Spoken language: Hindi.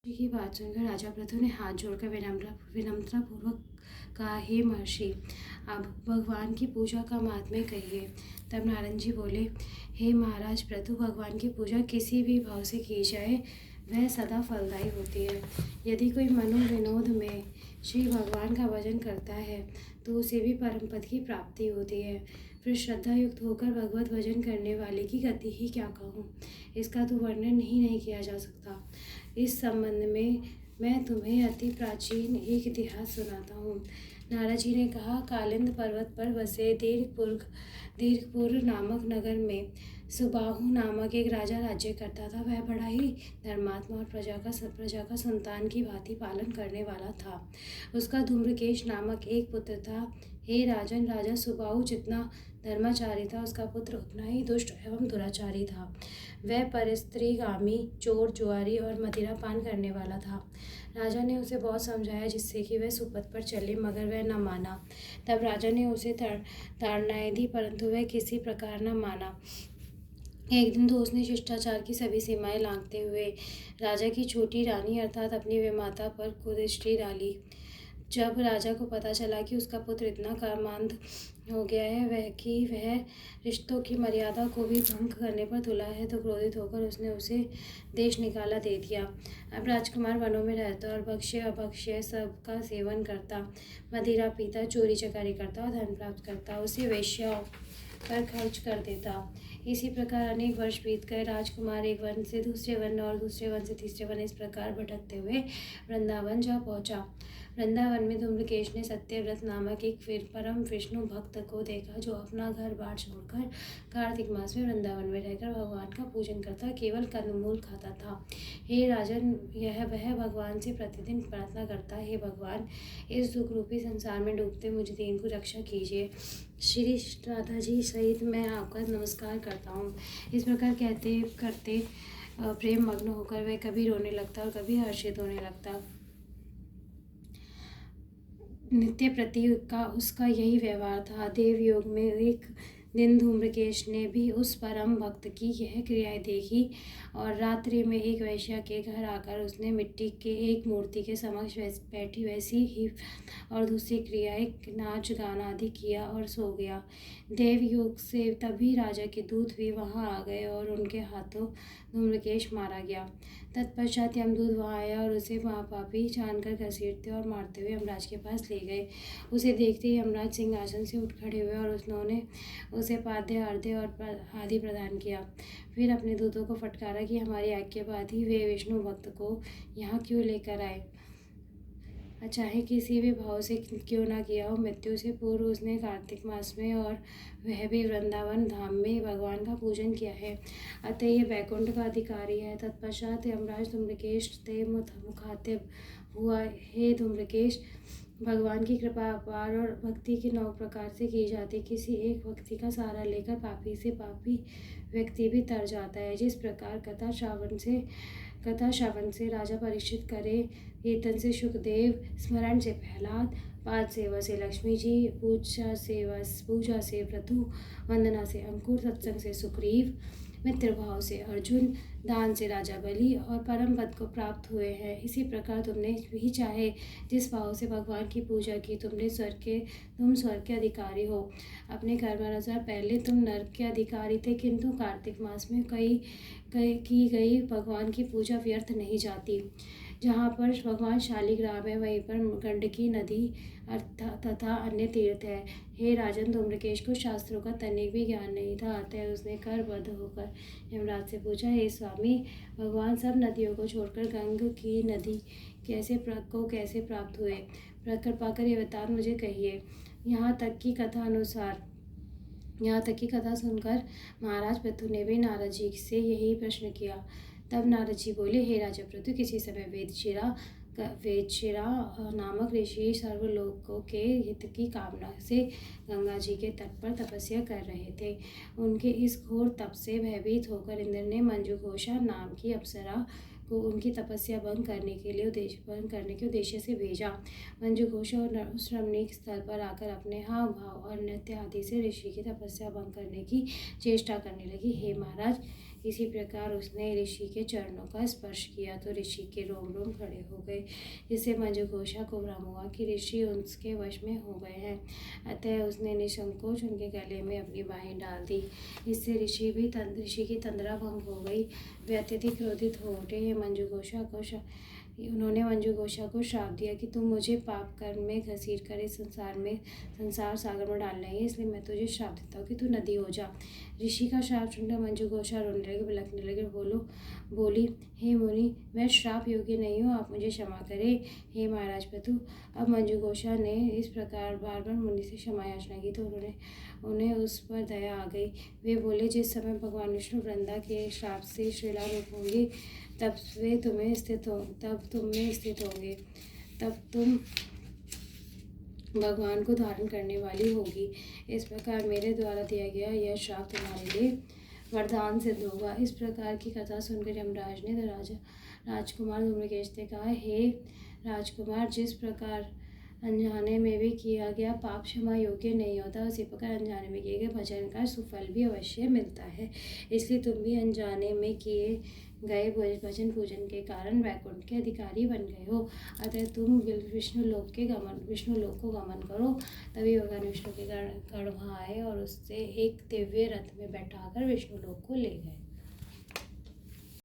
जी की बात सुनकर राजा पृथु ने हाथ जोड़कर विनम्रता पूर्वक कहा, हे महर्षि, अब भगवान की पूजा का महात्म्य कहिए। तब नारद जी बोले, हे महाराज पृथु, भगवान की पूजा किसी भी भाव से की जाए वह सदा फलदायी होती है। यदि कोई मनो विनोद में श्री भगवान का भजन करता है तो उसे भी परम पद की प्राप्ति होती है। फिर श्रद्धा युक्त होकर भगवत भजन करने वाले की गति ही क्या कहूँ, इसका तो वर्णन ही नहीं किया जा सकता। इस संबंध में मैं तुम्हें अति प्राचीन एक इतिहास सुनाता हूँ। नारद जी ने कहा, कालिंद पर्वत पर बसे दीर्घपुर नामक नगर में सुबाहु नामक एक राजा राज्य करता था। वह बड़ा ही धर्मात्मा और प्रजा का संतान की भांति पालन करने वाला था। उसका धूम्रकेश नामक एक पुत्र था। हे राजन, राजा सुबाहु जितना धर्माचारी था, उसका पुत्र उतना ही दुष्ट एवं दुराचारी था। वह परस्त्रीगामी, चोर, जुआरी और मदिरा पान करने वाला था। राजा ने उसे बहुत समझाया जिससे कि वह सुपथ पर चले, मगर वह न माना। तब राजा ने उसे ताड़नाएं दी, परंतु वह किसी प्रकार न माना। एक दिन तो उसने शिष्टाचार की सभी सीमाएं लांघते हुए राजा की छोटी रानी अर्थात अपनी विमाता पर कुदृष्टि डाली। जब राजा को पता चला कि उसका पुत्र इतना कामांध हो गया है वह रिश्तों की मर्यादा को भी भंग करने पर तुला है, तो क्रोधित होकर उसने उसे देश निकाला दे दिया। अब राजकुमार वनों में रहता और भक्ष्य अभक्ष्य सबका सेवन करता, मदिरा पीता, चोरी चकारी करता और धन प्राप्त करता, उसे वेश्याओं पर खर्च कर देता। इसी प्रकार अनेक वर्ष बीत गए। राजकुमार एक वन से दूसरे वन और दूसरे वन से तीसरे वन इस प्रकार भटकते हुए वृंदावन जा पहुंचा। वृंदावन में धूम्रकेश ने सत्यव्रत नामक एक परम विष्णु भक्त को देखा, जो अपना घर बार छोड़कर कार्तिक मास में वृंदावन में रहकर भगवान का पूजन करता, केवल कंदमूल खाता था। हे राजन, यह वह भगवान से प्रतिदिन प्रार्थना करता, हे भगवान, इस दुख रूपी संसार में डूबते मुझ दीन को रक्षा कीजिए। श्री राधा जी सहित मैं आपका नमस्कार करता हूँ। इस प्रकार कहते करते प्रेम मग्न होकर वह कभी रोने लगता और कभी हर्षित होने लगता। नित्य प्रति का उसका यही व्यवहार था। देवयोग में एक दिन धूम्रकेश ने भी उस परम भक्त की यह क्रियाएं देखी और रात्रि में एक वैश्या के घर आकर उसने मिट्टी के एक मूर्ति के समक्ष बैठी वैसी ही और दूसरी क्रियाएं, नाच गाना आदि किया और सो गया। देवयोग से तभी राजा के दूत भी वहां आ गए और उनके हाथों धूम्रकेश मारा गया। तत्पश्चात यमदूत वहां आया और उसे महापापी जानकर घसीटते और मारते हुए यमराज के पास ले गए। उसे देखते ही यमराज सिंहासन से उठ खड़े हुए और उन्होंने उसे पाद्य अर्घ्य और आदि प्रदान किया। फिर अपने दूतों को फटकारा कि हमारी आज्ञा बाद ही वे विष्णु भक्त को यहाँ क्यों लेकर आए, चाहे किसी भी भाव से क्यों ना किया हो। मृत्यु से पूर्व उसने कार्तिक मास में और वह भी वृंदावन धाम में भगवान का पूजन किया है, अतः यह वैकुंठ का अधिकारी है। तत्पश्चात यमराज धूम्रकेश से मुखातिब हुआ, हे धूम्रकेश, भगवान की कृपा अपार और भक्ति की 9 प्रकार से की जाती। किसी एक भक्ति का सहारा लेकर पापी से पापी व्यक्ति भी तर जाता है। जिस प्रकार कथा श्रवण से राजा परीक्षित करे, कीर्तन से सुखदेव, स्मरण से प्रहलाद, पाद सेवा से लक्ष्मी जी, पूजा से पृथु, वंदना से अंकुर, सत्संग से सुग्रीव, मित्र भाव से अर्जुन, दान से राजा बलि और परम पद को प्राप्त हुए हैं। इसी प्रकार तुमने भी चाहे जिस भाव से भगवान की पूजा की, तुम स्वर्ग के अधिकारी हो। अपने कर्मानुसार पहले तुम नरक के अधिकारी थे, किंतु कार्तिक मास में की गई भगवान की पूजा व्यर्थ नहीं जाती। जहाँ पर भगवान शालिग्राम है वहीं पर गंडकी नदी तथा अन्य तीर्थ है। हे राजन, धूम्रकेश को शास्त्रों का तनिक भी ज्ञान नहीं था, अतः उसने करबद्ध होकर यमराज से पूछा, हे स्वामी, भगवान सब नदियों को छोड़कर गंग की नदी कैसे प्राप्त हुए? कृपा कर ये बता मुझे कहिए। यहाँ तक की कथा सुनकर महाराज पृथु ने भी नारद जी से यही प्रश्न किया। तब नारद जी बोले, हे राजा पृथु, किसी समय वेदशिरा नामक ऋषि सर्वलोकों के हित की कामना से गंगा जी के तट पर तपस्या कर रहे थे। उनके इस घोर तप से भयभीत होकर इंद्र ने मंजुघोषा नाम की अप्सरा को उनकी तपस्या भंग करने के उद्देश्य से भेजा। मंजुघोषा उस रमणीक स्थल पर आकर अपने हाव भाव और नृत्य आदि से ऋषि की तपस्या भंग करने की चेष्टा करने लगी। हे महाराज, इसी प्रकार उसने ऋषि के चरणों का स्पर्श किया तो ऋषि के रोम रोम खड़े हो गए, जिससे मंजुघोषा को भ्रम हुआ कि ऋषि उसके वश में हो गए हैं। अतः उसने निसंकोच उनके गले में अपनी बाहें डाल दी। इससे ऋषि की तंद्रा भंग हो गई। वे अत्यधिक क्रोधित हो उठे। उन्होंने मंजुघोषा को श्राप दिया कि तुम मुझे पाप कर्म में घसीट कर इस संसार सागर में डाल रही है, इसलिए मैं तुझे श्राप देता हूँ कि तू नदी हो जा। ऋषि का श्राप सुनकर मंजुघोषा रोने लगी, बिलखने लगी, बोली, हे मुनि, मैं श्राप योग्य नहीं हूँ, आप मुझे क्षमा करें। हे महाराज प्रतु। अब मंजुघोषा ने इस प्रकार बार बार मुनि से क्षमा याचना की तो उन्हें उस पर दया आ गई। वे बोले, जिस समय भगवान विष्णु वृंदा के श्राप से श्रीलारूप होंगे तब तुम में स्थित होंगे, तब तुम भगवान को धारण करने वाली होगी। इस प्रकार मेरे द्वारा दिया गया यह श्राप तुम्हारे लिए वरदान सिद्ध होगा। इस प्रकार की कथा सुनकर यमराज ने राजकुमार धूम्रकेश ने कहा, हे राजकुमार, जिस प्रकार अनजाने में भी किया गया पाप क्षमा योग्य नहीं होता, उसी प्रकार अनजाने में किए गए भजन का सुफल भी अवश्य मिलता है। इसलिए तुम भी अनजाने में किए गए भजन पूजन के कारण वैकुंठ के अधिकारी बन गए हो। अतः तुम विष्णु लोक को गमन करो। तभी भगवान विष्णु के गण वहाँ आए और उससे एक दिव्य रथ में बैठाकर विष्णु लोक को ले गए।